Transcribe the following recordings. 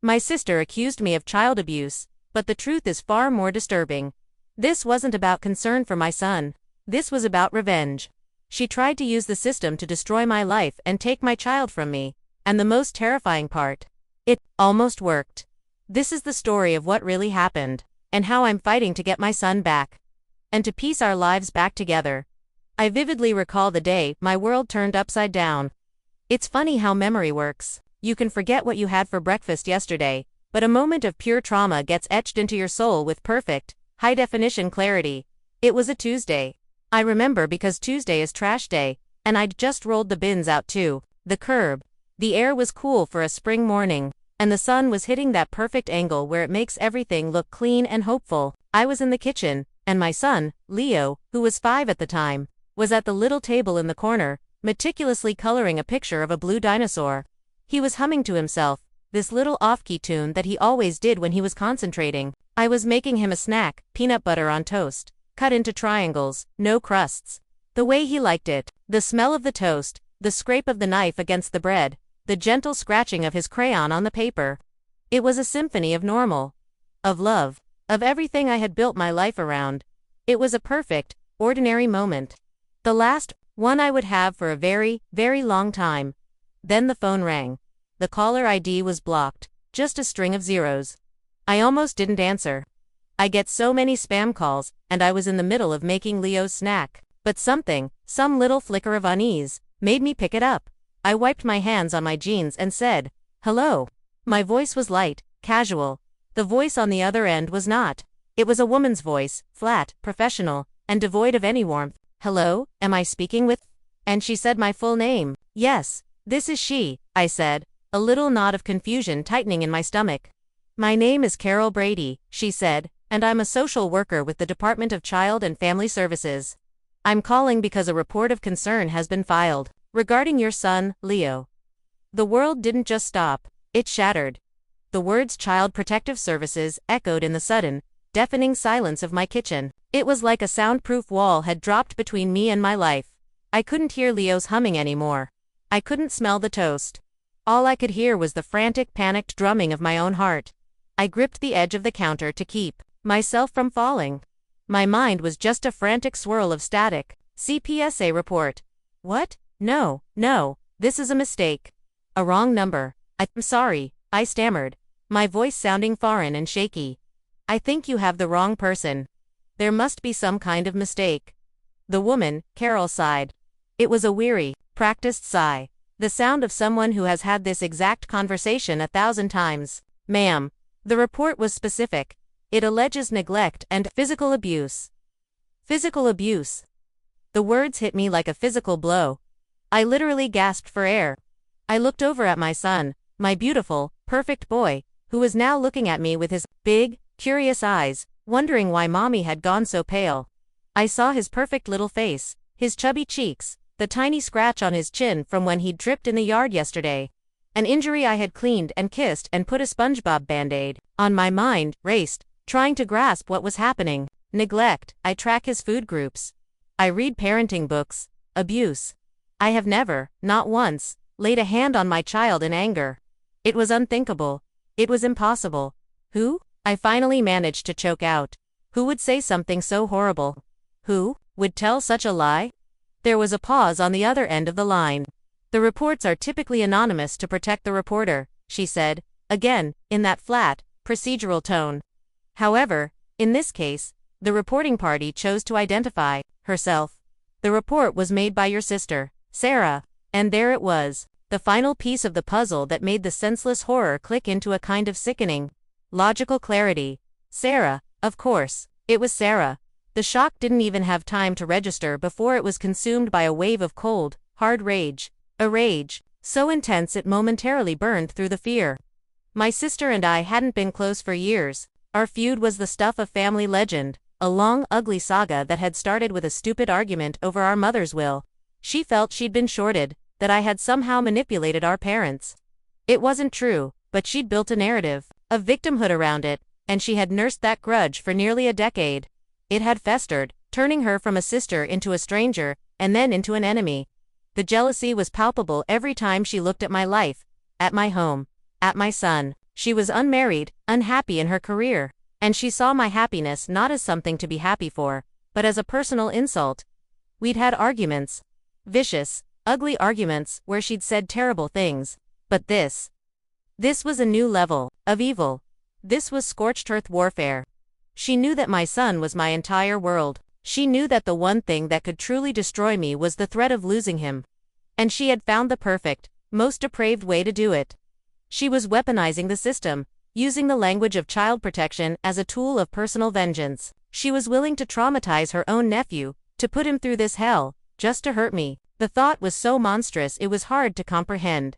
My sister accused me of child abuse, but the truth is far more disturbing. This wasn't about concern for my son. This was about revenge. She tried to use the system to destroy my life and take my child from me. And the most terrifying part, it almost worked. This is the story of what really happened, and how I'm fighting to get my son back, and to piece our lives back together. I vividly recall the day my world turned upside down. It's funny how memory works. You can forget what you had for breakfast yesterday, but a moment of pure trauma gets etched into your soul with perfect, high-definition clarity. It was a Tuesday. I remember because Tuesday is trash day, and I'd just rolled the bins out to the curb. The air was cool for a spring morning, and the sun was hitting that perfect angle where it makes everything look clean and hopeful. I was in the kitchen, and my son, Leo, who was 5 at the time, was at the little table in the corner, meticulously coloring a picture of a blue dinosaur. He was humming to himself, this little off-key tune that he always did when he was concentrating. I was making him a snack, peanut butter on toast, cut into triangles, no crusts. The way he liked it. The smell of the toast, the scrape of the knife against the bread, the gentle scratching of his crayon on the paper. It was a symphony of normal, of love, of everything I had built my life around. It was a perfect, ordinary moment. The last one I would have for a very, very long time. Then the phone rang. The caller ID was blocked, just a string of zeros. I almost didn't answer. I get so many spam calls, and I was in the middle of making Leo's snack. But some little flicker of unease, made me pick it up. I wiped my hands on my jeans and said, "Hello." My voice was light, casual. The voice on the other end was not. It was a woman's voice, flat, professional, and devoid of any warmth. "Hello, am I speaking with?" And she said my full name. "Yes, this is she," I said, a little knot of confusion tightening in my stomach. "My name is Carol Brady," she said, "and I'm a social worker with the Department of Child and Family Services. I'm calling because a report of concern has been filed regarding your son, Leo." The world didn't just stop, it shattered. The words Child Protective Services echoed in the sudden, deafening silence of my kitchen. It was like a soundproof wall had dropped between me and my life. I couldn't hear Leo's humming anymore. I couldn't smell the toast. All I could hear was the frantic, panicked drumming of my own heart. I gripped the edge of the counter to keep myself from falling. My mind was just a frantic swirl of static. CPSA report. What? No, this is a mistake. A wrong number. I'm sorry, I stammered, my voice sounding foreign and shaky. "I think you have the wrong person. There must be some kind of mistake." The woman, Carol, sighed. It was a weary, practiced sigh, the sound of someone who has had this exact conversation 1,000 times. "Ma'am, the report was specific. It alleges neglect and physical abuse." Physical abuse. The words hit me like a physical blow. I literally gasped for air. I looked over at my son, my beautiful, perfect boy, who was now looking at me with his big, curious eyes, wondering why mommy had gone so pale. I saw his perfect little face, his chubby cheeks, the tiny scratch on his chin from when he'd tripped in the yard yesterday. An injury I had cleaned and kissed and put a SpongeBob Band-Aid on. My mind raced, trying to grasp what was happening. Neglect. I track his food groups. I read parenting books. Abuse. I have never, not once, laid a hand on my child in anger. It was unthinkable. It was impossible. Who? I finally managed to choke out. Who would say something so horrible? Who would tell such a lie? There was a pause on the other end of the line. "The reports are typically anonymous to protect the reporter," she said, again, in that flat, procedural tone. However, in this case, the reporting party chose to identify herself. "The report was made by your sister, Sarah." And there it was, the final piece of the puzzle that made the senseless horror click into a kind of sickening, logical clarity. Sarah, of course, it was Sarah. The shock didn't even have time to register before it was consumed by a wave of cold, hard rage. A rage so intense it momentarily burned through the fear. My sister and I hadn't been close for years. Our feud was the stuff of family legend, a long, ugly saga that had started with a stupid argument over our mother's will. She felt she'd been shorted, that I had somehow manipulated our parents. It wasn't true, but she'd built a narrative of victimhood around it, and she had nursed that grudge for nearly a decade. It had festered, turning her from a sister into a stranger, and then into an enemy. The jealousy was palpable every time she looked at my life, at my home, at my son. She was unmarried, unhappy in her career, and she saw my happiness not as something to be happy for, but as a personal insult. We'd had arguments. Vicious, ugly arguments where she'd said terrible things. But this was a new level of evil. This was scorched earth warfare. She knew that my son was my entire world. She knew that the one thing that could truly destroy me was the threat of losing him. And she had found the perfect, most depraved way to do it. She was weaponizing the system, using the language of child protection as a tool of personal vengeance. She was willing to traumatize her own nephew, to put him through this hell, just to hurt me. The thought was so monstrous it was hard to comprehend.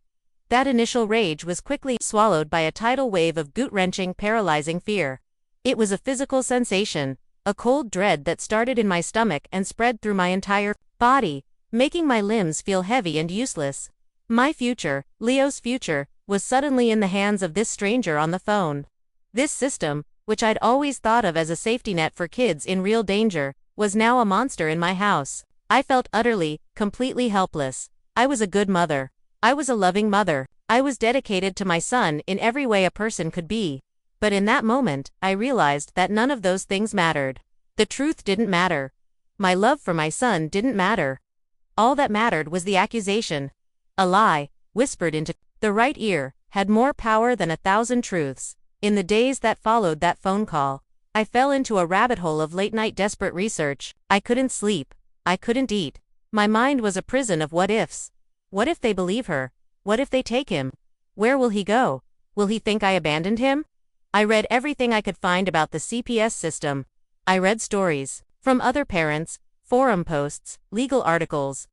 That initial rage was quickly swallowed by a tidal wave of gut-wrenching, paralyzing fear. It was a physical sensation, a cold dread that started in my stomach and spread through my entire body, making my limbs feel heavy and useless. My future, Leo's future, was suddenly in the hands of this stranger on the phone. This system, which I'd always thought of as a safety net for kids in real danger, was now a monster in my house. I felt utterly, completely helpless. I was a good mother. I was a loving mother. I was dedicated to my son in every way a person could be. But in that moment, I realized that none of those things mattered. The truth didn't matter. My love for my son didn't matter. All that mattered was the accusation. A lie, whispered into the right ear, had more power than 1,000 truths. In the days that followed that phone call, I fell into a rabbit hole of late-night desperate research. I couldn't sleep. I couldn't eat. My mind was a prison of what-ifs. What if they believe her? What if they take him? Where will he go? Will he think I abandoned him? I read everything I could find about the CPS system. I read stories from other parents, forum posts, legal articles.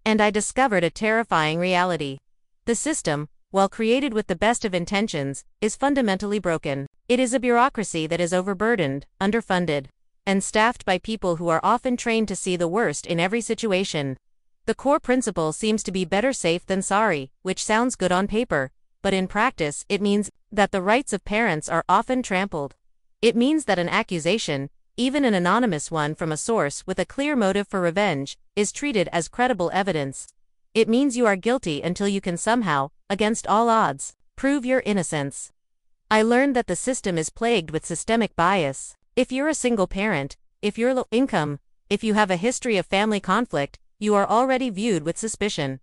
And I discovered a terrifying reality. The system, while created with the best of intentions, is fundamentally broken. It is a bureaucracy that is overburdened, underfunded, and staffed by people who are often trained to see the worst in every situation. The core principle seems to be better safe than sorry, which sounds good on paper, but in practice it means that the rights of parents are often trampled. It means that an accusation, even an anonymous one from a source with a clear motive for revenge, is treated as credible evidence. It means you are guilty until you can somehow, against all odds, prove your innocence. I learned that the system is plagued with systemic bias. If you're a single parent, if you're low income, if you have a history of family conflict, you are already viewed with suspicion.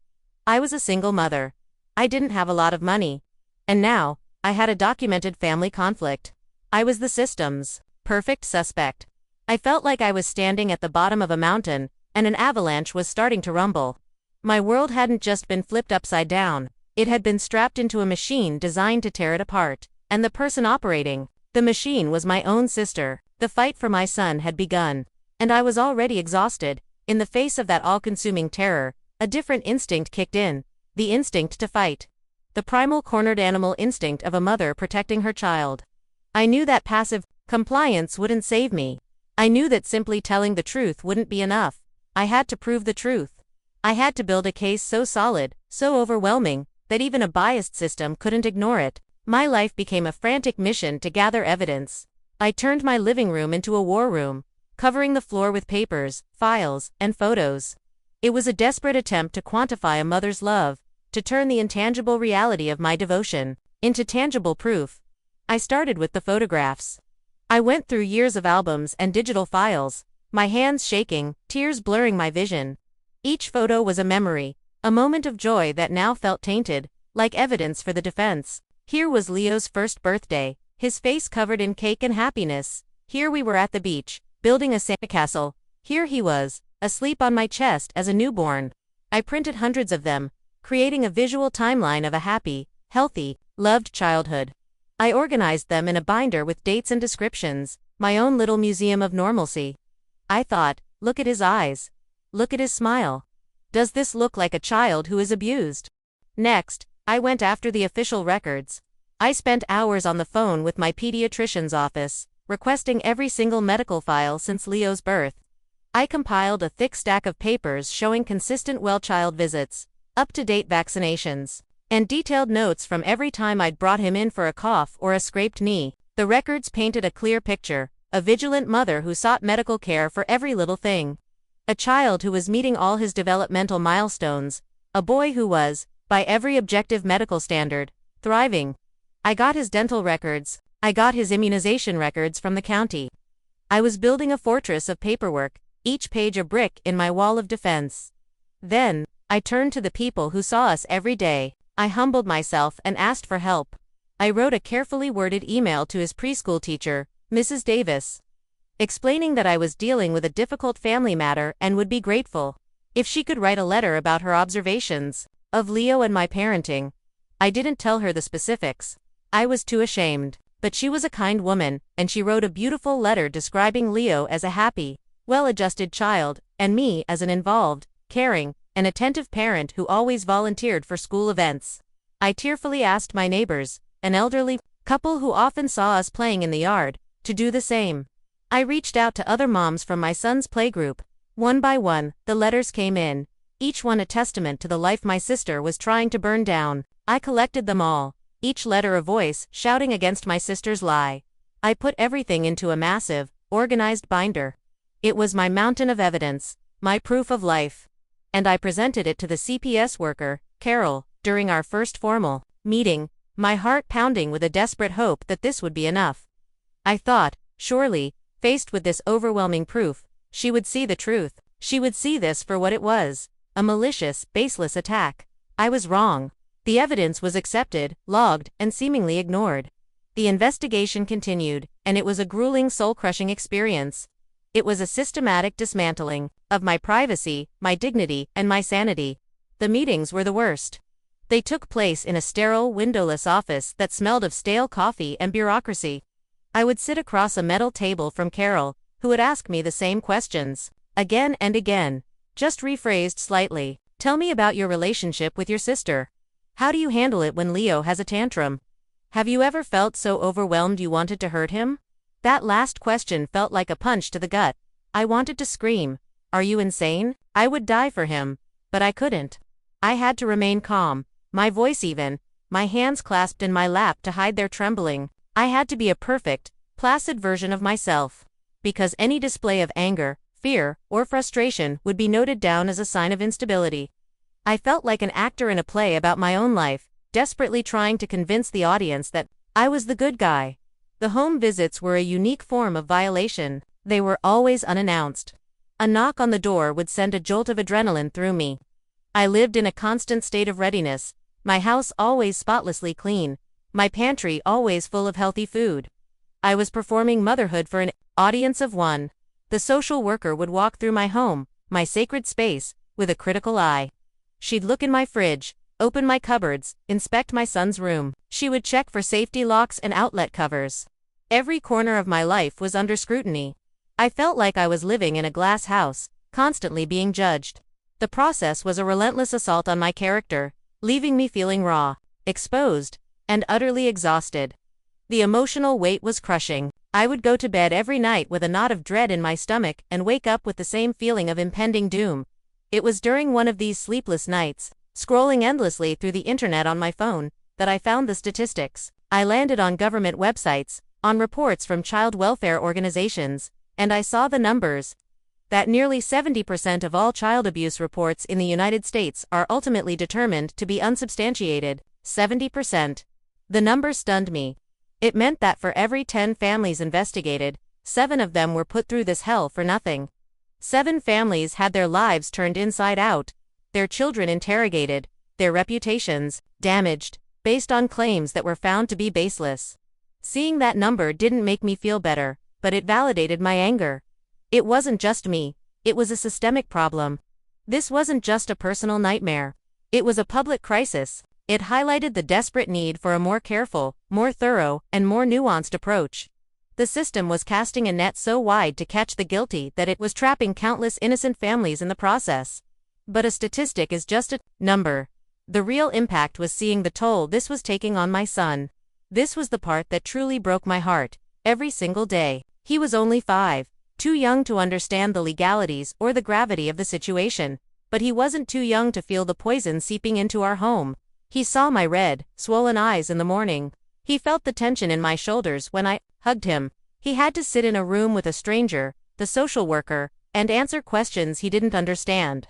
I was a single mother. I didn't have a lot of money. And now, I had a documented family conflict. I was the system's perfect suspect. I felt like I was standing at the bottom of a mountain, and an avalanche was starting to rumble. My world hadn't just been flipped upside down. It had been strapped into a machine designed to tear it apart. And the person operating the machine was my own sister. The fight for my son had begun. And I was already exhausted. In the face of that all-consuming terror, a different instinct kicked in. The instinct to fight. The primal cornered animal instinct of a mother protecting her child. I knew that passive compliance wouldn't save me. I knew that simply telling the truth wouldn't be enough. I had to prove the truth. I had to build a case so solid, so overwhelming, that even a biased system couldn't ignore it. My life became a frantic mission to gather evidence. I turned my living room into a war room, covering the floor with papers, files, and photos. It was a desperate attempt to quantify a mother's love, to turn the intangible reality of my devotion into tangible proof. I started with the photographs. I went through years of albums and digital files, my hands shaking, tears blurring my vision. Each photo was a memory, a moment of joy that now felt tainted, like evidence for the defense. Here was Leo's first birthday, his face covered in cake and happiness. Here we were at the beach, building a sandcastle. Here he was, asleep on my chest as a newborn. I printed hundreds of them, creating a visual timeline of a happy, healthy, loved childhood. I organized them in a binder with dates and descriptions, my own little museum of normalcy. I thought, look at his eyes. Look at his smile. Does this look like a child who is abused? Next, I went after the official records. I spent hours on the phone with my pediatrician's office, requesting every single medical file since Leo's birth. I compiled a thick stack of papers showing consistent well-child visits, up-to-date vaccinations, and detailed notes from every time I'd brought him in for a cough or a scraped knee. The records painted a clear picture, a vigilant mother who sought medical care for every little thing. A child who was meeting all his developmental milestones, a boy who was, by every objective medical standard, thriving. I got his dental records. I got his immunization records from the county. I was building a fortress of paperwork, each page a brick in my wall of defense. Then, I turned to the people who saw us every day. I humbled myself and asked for help. I wrote a carefully worded email to his preschool teacher, Mrs. Davis, explaining that I was dealing with a difficult family matter and would be grateful if she could write a letter about her observations of Leo and my parenting. I didn't tell her the specifics. I was too ashamed. But she was a kind woman, and she wrote a beautiful letter describing Leo as a happy, well-adjusted child, and me as an involved, caring, and attentive parent who always volunteered for school events. I tearfully asked my neighbors, an elderly couple who often saw us playing in the yard, to do the same. I reached out to other moms from my son's playgroup. One by one, the letters came in, each one a testament to the life my sister was trying to burn down. I collected them all, each letter a voice shouting against my sister's lie. I put everything into a massive, organized binder. It was my mountain of evidence, my proof of life. And I presented it to the CPS worker, Carol, during our first formal meeting, my heart pounding with a desperate hope that this would be enough. I thought, surely, faced with this overwhelming proof, she would see the truth. She would see this for what it was, a malicious, baseless attack. I was wrong. The evidence was accepted, logged, and seemingly ignored. The investigation continued, and it was a grueling, soul-crushing experience. It was a systematic dismantling of my privacy, my dignity, and my sanity. The meetings were the worst. They took place in a sterile, windowless office that smelled of stale coffee and bureaucracy. I would sit across a metal table from Carol, who would ask me the same questions, again and again, just rephrased slightly. Tell me about your relationship with your sister. How do you handle it when Leo has a tantrum? Have you ever felt so overwhelmed you wanted to hurt him? That last question felt like a punch to the gut. I wanted to scream, "Are you insane? I would die for him." But I couldn't. I had to remain calm, my voice even, my hands clasped in my lap to hide their trembling. I had to be a perfect, placid version of myself. Because any display of anger, fear, or frustration would be noted down as a sign of instability. I felt like an actor in a play about my own life, desperately trying to convince the audience that I was the good guy. The home visits were a unique form of violation. They were always unannounced. A knock on the door would send a jolt of adrenaline through me. I lived in a constant state of readiness, my house always spotlessly clean, my pantry always full of healthy food. I was performing motherhood for an audience of one. The social worker would walk through my home, my sacred space, with a critical eye. She'd look in my fridge, open my cupboards, inspect my son's room. She would check for safety locks and outlet covers. Every corner of my life was under scrutiny. I felt like I was living in a glass house, constantly being judged. The process was a relentless assault on my character, leaving me feeling raw, exposed, and utterly exhausted. The emotional weight was crushing. I would go to bed every night with a knot of dread in my stomach and wake up with the same feeling of impending doom. It was during one of these sleepless nights, scrolling endlessly through the internet on my phone, that I found the statistics. I landed on government websites, on reports from child welfare organizations, and I saw the numbers. That nearly 70% of all child abuse reports in the United States are ultimately determined to be unsubstantiated. 70%. The number stunned me. It meant that for every 10 families investigated, 7 of them were put through this hell for nothing. 7 families had their lives turned inside out, their children interrogated, their reputations damaged, based on claims that were found to be baseless. Seeing that number didn't make me feel better, but it validated my anger. It wasn't just me, it was a systemic problem. This wasn't just a personal nightmare. It was a public crisis. It highlighted the desperate need for a more careful, more thorough, and more nuanced approach. The system was casting a net so wide to catch the guilty that it was trapping countless innocent families in the process. But a statistic is just a number. The real impact was seeing the toll this was taking on my son. This was the part that truly broke my heart. Every single day. He was only 5, too young to understand the legalities or the gravity of the situation, but he wasn't too young to feel the poison seeping into our home. He saw my red, swollen eyes in the morning. He felt the tension in my shoulders when I hugged him. He had to sit in a room with a stranger, the social worker, and answer questions he didn't understand.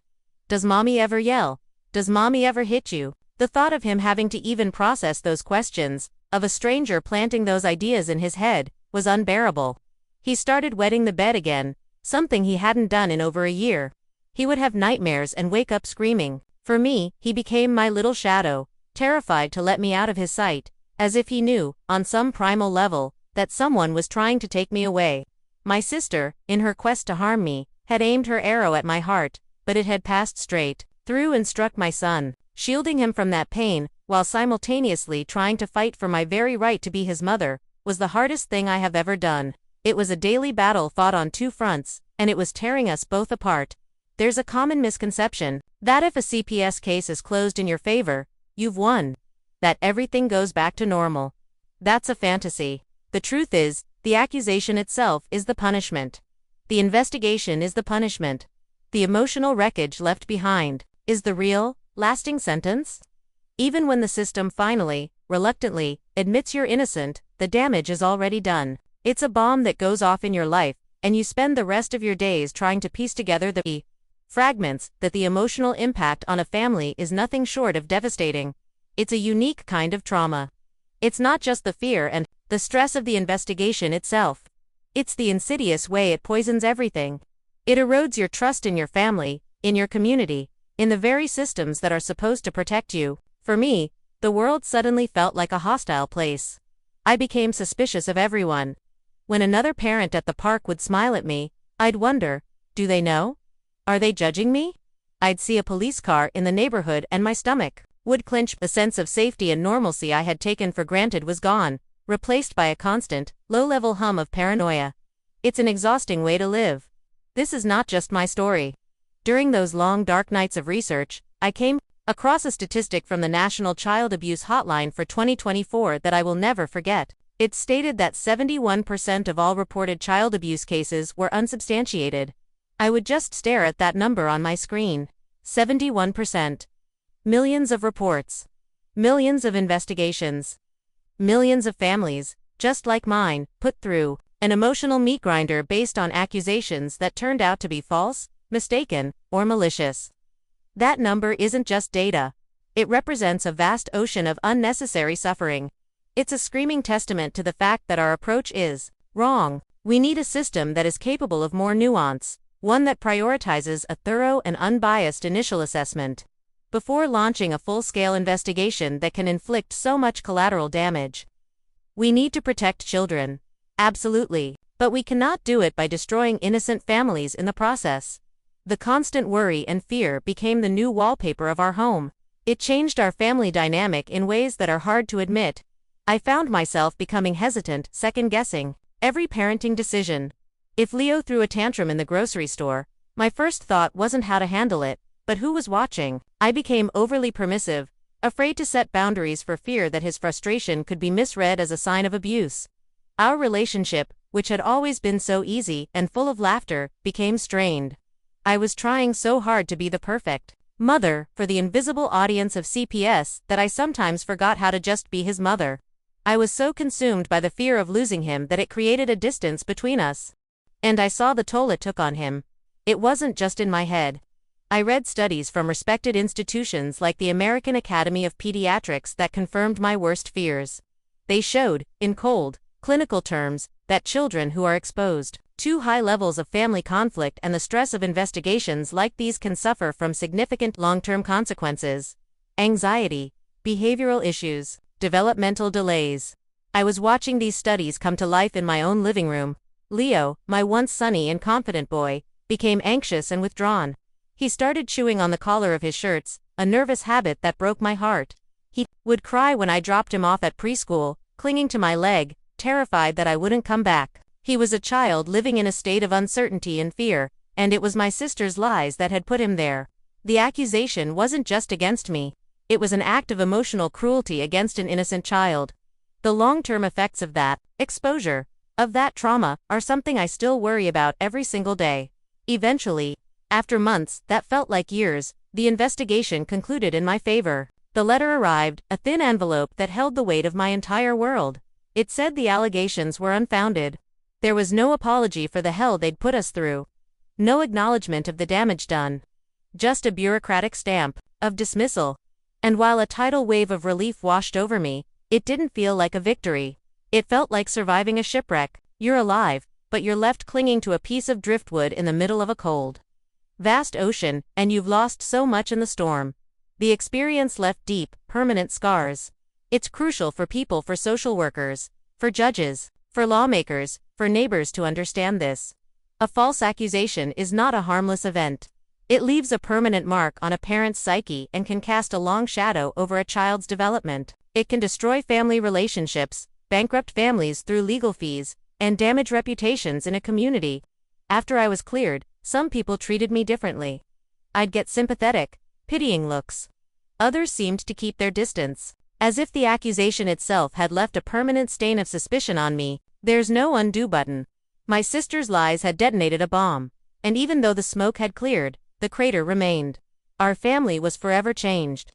Does mommy ever yell? Does mommy ever hit you? The thought of him having to even process those questions, of a stranger planting those ideas in his head, was unbearable. He started wetting the bed again, something he hadn't done in over a year. He would have nightmares and wake up screaming. For me, he became my little shadow, terrified to let me out of his sight, as if he knew, on some primal level, that someone was trying to take me away. My sister, in her quest to harm me, had aimed her arrow at my heart, but it had passed straight through and struck my son, shielding him from that pain, while simultaneously trying to fight for my very right to be his mother, was the hardest thing I have ever done. It was a daily battle fought on two fronts, and it was tearing us both apart. There's a common misconception that if a CPS case is closed in your favor, you've won. That everything goes back to normal. That's a fantasy. The truth is, the accusation itself is the punishment. The investigation is the punishment. The emotional wreckage left behind is the real, lasting sentence. Even when the system finally, reluctantly, admits you're innocent, the damage is already done. It's a bomb that goes off in your life, and you spend the rest of your days trying to piece together the fragments. That the emotional impact on a family is nothing short of devastating. It's a unique kind of trauma. It's not just the fear and the stress of the investigation itself. It's the insidious way it poisons everything. It erodes your trust in your family, in your community, in the very systems that are supposed to protect you. For me, the world suddenly felt like a hostile place. I became suspicious of everyone. When another parent at the park would smile at me, I'd wonder, do they know? Are they judging me? I'd see a police car in the neighborhood and my stomach would clench. The sense of safety and normalcy I had taken for granted was gone, replaced by a constant, low-level hum of paranoia. It's an exhausting way to live. This is not just my story. During those long dark nights of research, I came across a statistic from the National Child Abuse Hotline for 2024 that I will never forget. It stated that 71% of all reported child abuse cases were unsubstantiated. I would just stare at that number on my screen. 71%. Millions of reports. Millions of investigations. Millions of families, just like mine, put through an emotional meat grinder based on accusations that turned out to be false, mistaken, or malicious. That number isn't just data. It represents a vast ocean of unnecessary suffering. It's a screaming testament to the fact that our approach is wrong. We need a system that is capable of more nuance, one that prioritizes a thorough and unbiased initial assessment before launching a full-scale investigation that can inflict so much collateral damage. We need to protect children. Absolutely. But we cannot do it by destroying innocent families in the process. The constant worry and fear became the new wallpaper of our home. It changed our family dynamic in ways that are hard to admit. I found myself becoming hesitant, second-guessing every parenting decision. If Leo threw a tantrum in the grocery store, my first thought wasn't how to handle it, but who was watching. I became overly permissive, afraid to set boundaries for fear that his frustration could be misread as a sign of abuse. Our relationship, which had always been so easy and full of laughter, became strained. I was trying so hard to be the perfect mother for the invisible audience of CPS that I sometimes forgot how to just be his mother. I was so consumed by the fear of losing him that it created a distance between us. And I saw the toll it took on him. It wasn't just in my head. I read studies from respected institutions like the American Academy of Pediatrics that confirmed my worst fears. They showed, in cold, clinical terms, that children who are exposed to high levels of family conflict and the stress of investigations like these can suffer from significant long-term consequences. Anxiety, behavioral issues, developmental delays. I was watching these studies come to life in my own living room. Leo, my once sunny and confident boy, became anxious and withdrawn. He started chewing on the collar of his shirts, a nervous habit that broke my heart. He would cry when I dropped him off at preschool, clinging to my leg, terrified that I wouldn't come back. He was a child living in a state of uncertainty and fear, and it was my sister's lies that had put him there. The accusation wasn't just against me. It was an act of emotional cruelty against an innocent child. The long-term effects of that exposure, of that trauma, are something I still worry about every single day. Eventually, after months that felt like years, the investigation concluded in my favor. The letter arrived, a thin envelope that held the weight of my entire world. It said the allegations were unfounded. There was no apology for the hell they'd put us through. No acknowledgement of the damage done. Just a bureaucratic stamp of dismissal. And while a tidal wave of relief washed over me, It didn't feel like a victory. It felt like surviving a shipwreck. You're alive, but you're left clinging to a piece of driftwood in the middle of a cold, vast ocean, and you've lost so much in the storm. The experience left deep, permanent scars. It's crucial for people, for social workers, for judges, for lawmakers, for neighbors to understand this. A false accusation is not a harmless event. It leaves a permanent mark on a parent's psyche and can cast a long shadow over a child's development. It can destroy family relationships, bankrupt families through legal fees, and damage reputations in a community. After I was cleared, some people treated me differently. I'd get sympathetic, pitying looks. Others seemed to keep their distance, as if the accusation itself had left a permanent stain of suspicion on me. There's no undo button. My sister's lies had detonated a bomb, and even though the smoke had cleared, the crater remained. Our family was forever changed.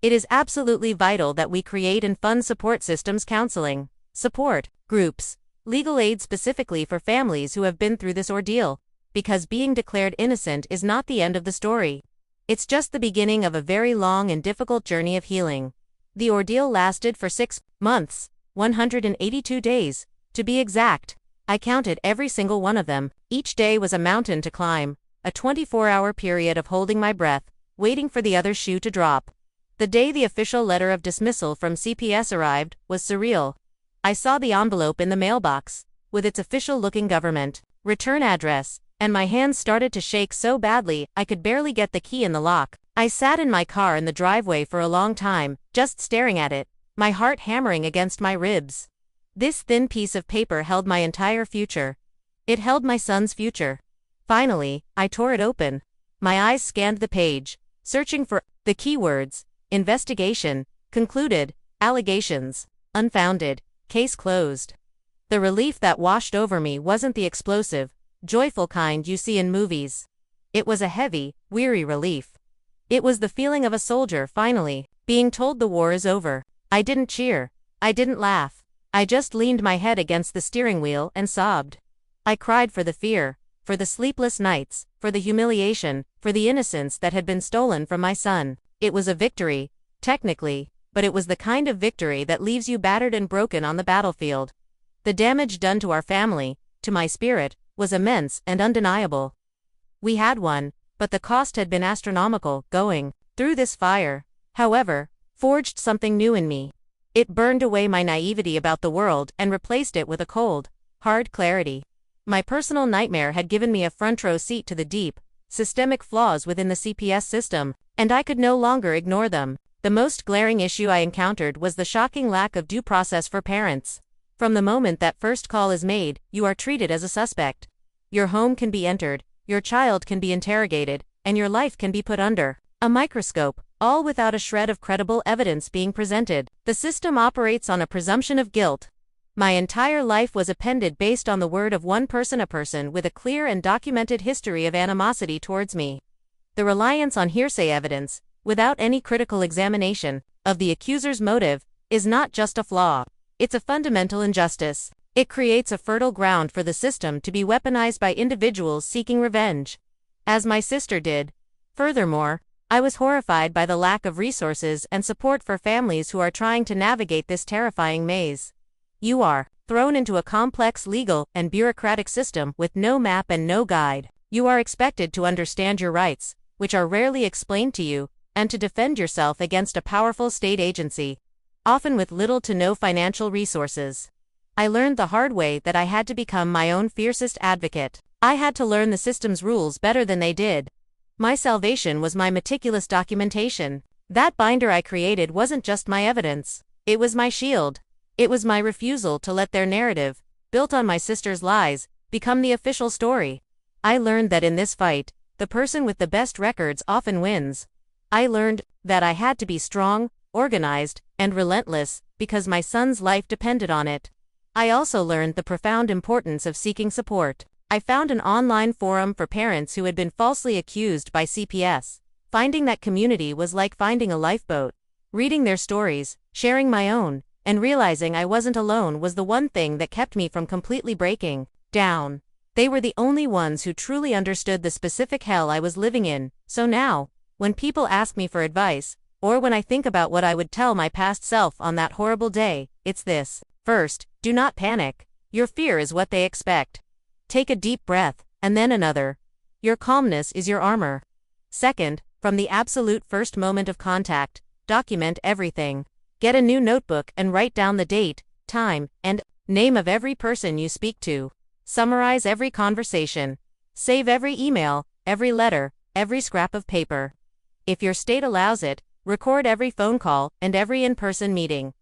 It is absolutely vital that we create and fund support systems, counseling, support groups, legal aid specifically for families who have been through this ordeal, because being declared innocent is not the end of the story. It's just the beginning of a very long and difficult journey of healing. The ordeal lasted for 6 months, 182 days, to be exact. I counted every single one of them. Each day was a mountain to climb, a 24-hour period of holding my breath, waiting for the other shoe to drop. The day the official letter of dismissal from CPS arrived was surreal. I saw the envelope in the mailbox, with its official-looking government return address, and my hands started to shake so badly I could barely get the key in the lock. I sat in my car in the driveway for a long time, just staring at it, my heart hammering against my ribs. This thin piece of paper held my entire future. It held my son's future. Finally, I tore it open. My eyes scanned the page, searching for the keywords: investigation, concluded, allegations, unfounded, case closed. The relief that washed over me wasn't the explosive, joyful kind you see in movies. It was a heavy, weary relief. It was the feeling of a soldier finally being told the war is over. I didn't cheer. I didn't laugh. I just leaned my head against the steering wheel and sobbed. I cried for the fear, for the sleepless nights, for the humiliation, for the innocence that had been stolen from my son. It was a victory, technically, but it was the kind of victory that leaves you battered and broken on the battlefield. The damage done to our family, to my spirit, was immense and undeniable. We had won, but the cost had been astronomical. Going through this fire, however, forged something new in me. It burned away my naivety about the world and replaced it with a cold, hard clarity. My personal nightmare had given me a front row seat to the deep, systemic flaws within the CPS system, and I could no longer ignore them. The most glaring issue I encountered was the shocking lack of due process for parents. From the moment that first call is made, you are treated as a suspect. Your home can be entered, your child can be interrogated, and your life can be put under a microscope, all without a shred of credible evidence being presented. The system operates on a presumption of guilt. My entire life was appended based on the word of one person, a person with a clear and documented history of animosity towards me. The reliance on hearsay evidence, without any critical examination of the accuser's motive, is not just a flaw. It's a fundamental injustice. It creates a fertile ground for the system to be weaponized by individuals seeking revenge, as my sister did. Furthermore, I was horrified by the lack of resources and support for families who are trying to navigate this terrifying maze. You are thrown into a complex legal and bureaucratic system with no map and no guide. You are expected to understand your rights, which are rarely explained to you, and to defend yourself against a powerful state agency, often with little to no financial resources. I learned the hard way that I had to become my own fiercest advocate. I had to learn the system's rules better than they did. My salvation was my meticulous documentation. That binder I created wasn't just my evidence. It was my shield. It was my refusal to let their narrative, built on my sister's lies, become the official story. I learned that in this fight, the person with the best records often wins. I learned that I had to be strong, organized, and relentless, because my son's life depended on it. I also learned the profound importance of seeking support. I found an online forum for parents who had been falsely accused by CPS. Finding that community was like finding a lifeboat. Reading their stories, sharing my own, and realizing I wasn't alone was the one thing that kept me from completely breaking down. They were the only ones who truly understood the specific hell I was living in. So now, when people ask me for advice, or when I think about what I would tell my past self on that horrible day, it's this. First, do not panic. Your fear is what they expect. Take a deep breath, and then another. Your calmness is your armor. Second, from the absolute first moment of contact, document everything. Get a new notebook and write down the date, time, and name of every person you speak to. Summarize every conversation. Save every email, every letter, every scrap of paper. If your state allows it, record every phone call and every in-person meeting.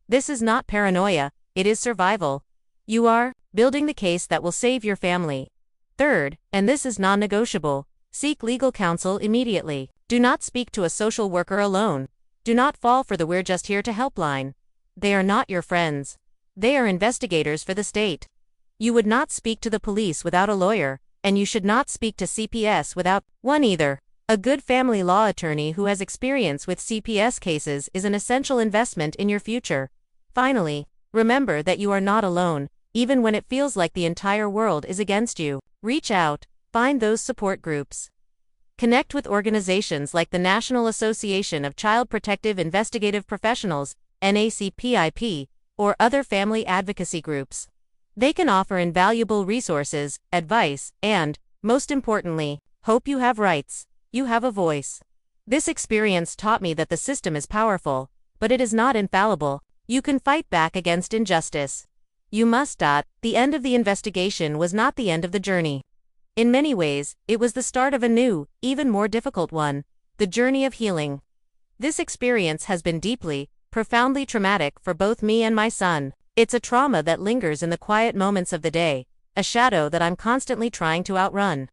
This is not paranoia, it is survival. You are building the case that will save your family. Third, and this is non-negotiable, seek legal counsel immediately. Do not speak to a social worker alone. Do not fall for the "we're just here to help" line. They are not your friends. They are investigators for the state. You would not speak to the police without a lawyer, and you should not speak to CPS without one either. A good family law attorney who has experience with CPS cases is an essential investment in your future. Finally, remember that you are not alone, even when it feels like the entire world is against you. Reach out, find those support groups. Connect with organizations like the National Association of Child Protective Investigative Professionals, NACPIP, or other family advocacy groups. They can offer invaluable resources, advice, and, most importantly, hope. You have rights. You have a voice. This experience taught me that the system is powerful, but it is not infallible. You can fight back against injustice. You must. The end of the investigation was not the end of the journey. In many ways, it was the start of a new, even more difficult one, the journey of healing. This experience has been deeply, profoundly traumatic for both me and my son. It's a trauma that lingers in the quiet moments of the day, a shadow that I'm constantly trying to outrun.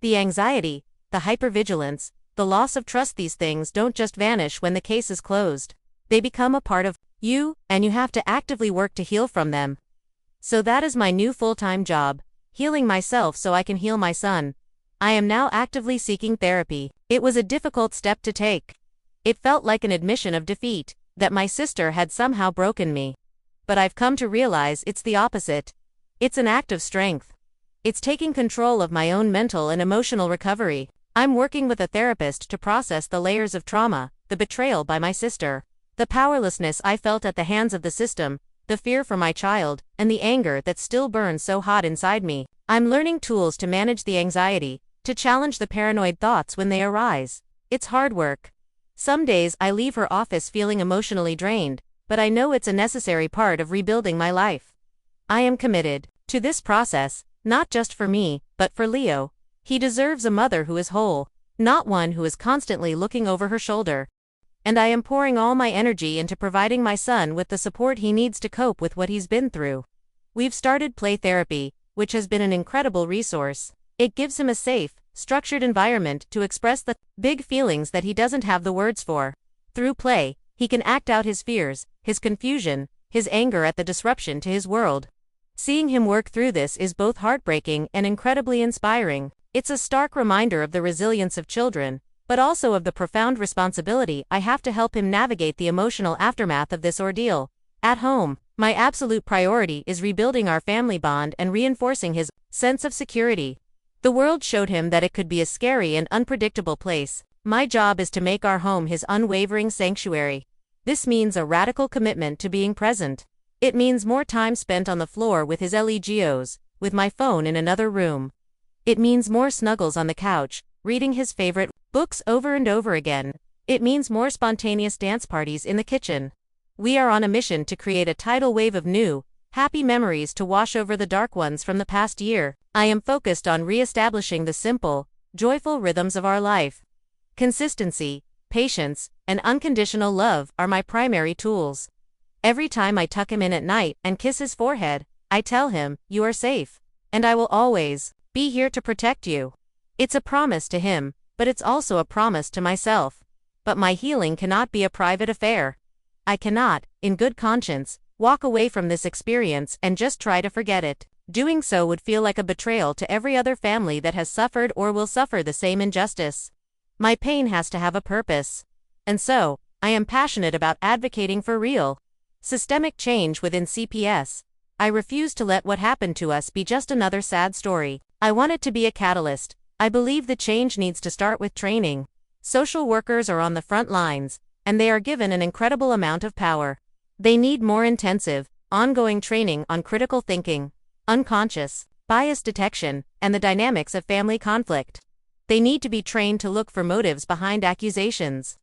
The anxiety, the hypervigilance, the loss of trust, these things don't just vanish when the case is closed. They become a part of you, and you have to actively work to heal from them. So that is my new full-time job, healing myself so I can heal my son. I am now actively seeking therapy. It was a difficult step to take. It felt like an admission of defeat, that my sister had somehow broken me. But I've come to realize it's the opposite. It's an act of strength. It's taking control of my own mental and emotional recovery. I'm working with a therapist to process the layers of trauma, the betrayal by my sister, the powerlessness I felt at the hands of the system, the fear for my child, and the anger that still burns so hot inside me. I'm learning tools to manage the anxiety, to challenge the paranoid thoughts when they arise. It's hard work. Some days I leave her office feeling emotionally drained, but I know it's a necessary part of rebuilding my life. I am committed to this process, not just for me, but for Leo. He deserves a mother who is whole, not one who is constantly looking over her shoulder. And I am pouring all my energy into providing my son with the support he needs to cope with what he's been through. We've started play therapy, which has been an incredible resource. It gives him a safe, structured environment to express the big feelings that he doesn't have the words for. Through play, he can act out his fears, his confusion, his anger at the disruption to his world. Seeing him work through this is both heartbreaking and incredibly inspiring. It's a stark reminder of the resilience of children, but also of the profound responsibility I have to help him navigate the emotional aftermath of this ordeal. At home, my absolute priority is rebuilding our family bond and reinforcing his sense of security. The world showed him that it could be a scary and unpredictable place. My job is to make our home his unwavering sanctuary. This means a radical commitment to being present. It means more time spent on the floor with his Legos, with my phone in another room. It means more snuggles on the couch, reading his favorite books over and over again. It means more spontaneous dance parties in the kitchen. We are on a mission to create a tidal wave of new, happy memories to wash over the dark ones from the past year. I am focused on re-establishing the simple, joyful rhythms of our life. Consistency, patience, and unconditional love are my primary tools. Every time I tuck him in at night and kiss his forehead, I tell him, "You are safe, and I will always be here to protect you." It's a promise to him, but it's also a promise to myself. But my healing cannot be a private affair. I cannot, in good conscience, walk away from this experience and just try to forget it. Doing so would feel like a betrayal to every other family that has suffered or will suffer the same injustice. My pain has to have a purpose. And so, I am passionate about advocating for real, systemic change within CPS. I refuse to let what happened to us be just another sad story. I want it to be a catalyst. I believe the change needs to start with training. Social workers are on the front lines, and they are given an incredible amount of power. They need more intensive, ongoing training on critical thinking, unconscious, bias detection, and the dynamics of family conflict. They need to be trained to look for motives behind accusations,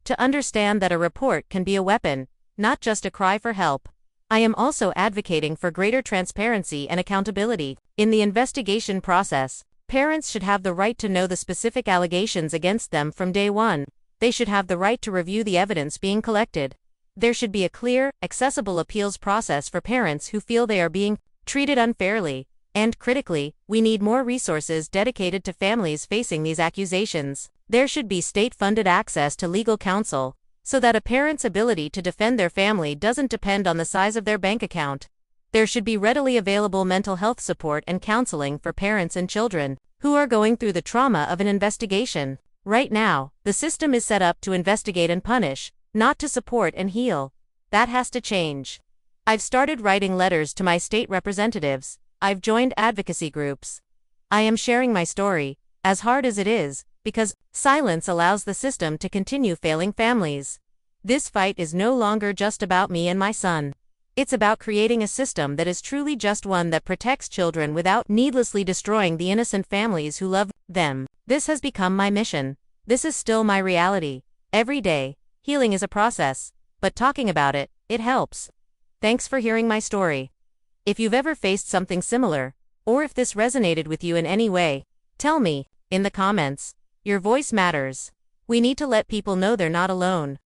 to understand that a report can be a weapon, not just a cry for help. I am also advocating for greater transparency and accountability. In the investigation process, parents should have the right to know the specific allegations against them from day one. They should have the right to review the evidence being collected. There should be a clear, accessible appeals process for parents who feel they are being treated unfairly. And critically, we need more resources dedicated to families facing these accusations. There should be state-funded access to legal counsel, so that a parent's ability to defend their family doesn't depend on the size of their bank account. There should be readily available mental health support and counseling for parents and children who are going through the trauma of an investigation. Right now, the system is set up to investigate and punish, not to support and heal. That has to change. I've started writing letters to my state representatives. I've joined advocacy groups. I am sharing my story, as hard as it is, because silence allows the system to continue failing families. This fight is no longer just about me and my son. It's about creating a system that is truly just, one that protects children without needlessly destroying the innocent families who love them. This has become my mission. This is still my reality. Every day, healing is a process, but talking about it, it helps. Thanks for hearing my story. If you've ever faced something similar, or if this resonated with you in any way, tell me in the comments. Your voice matters. We need to let people know they're not alone.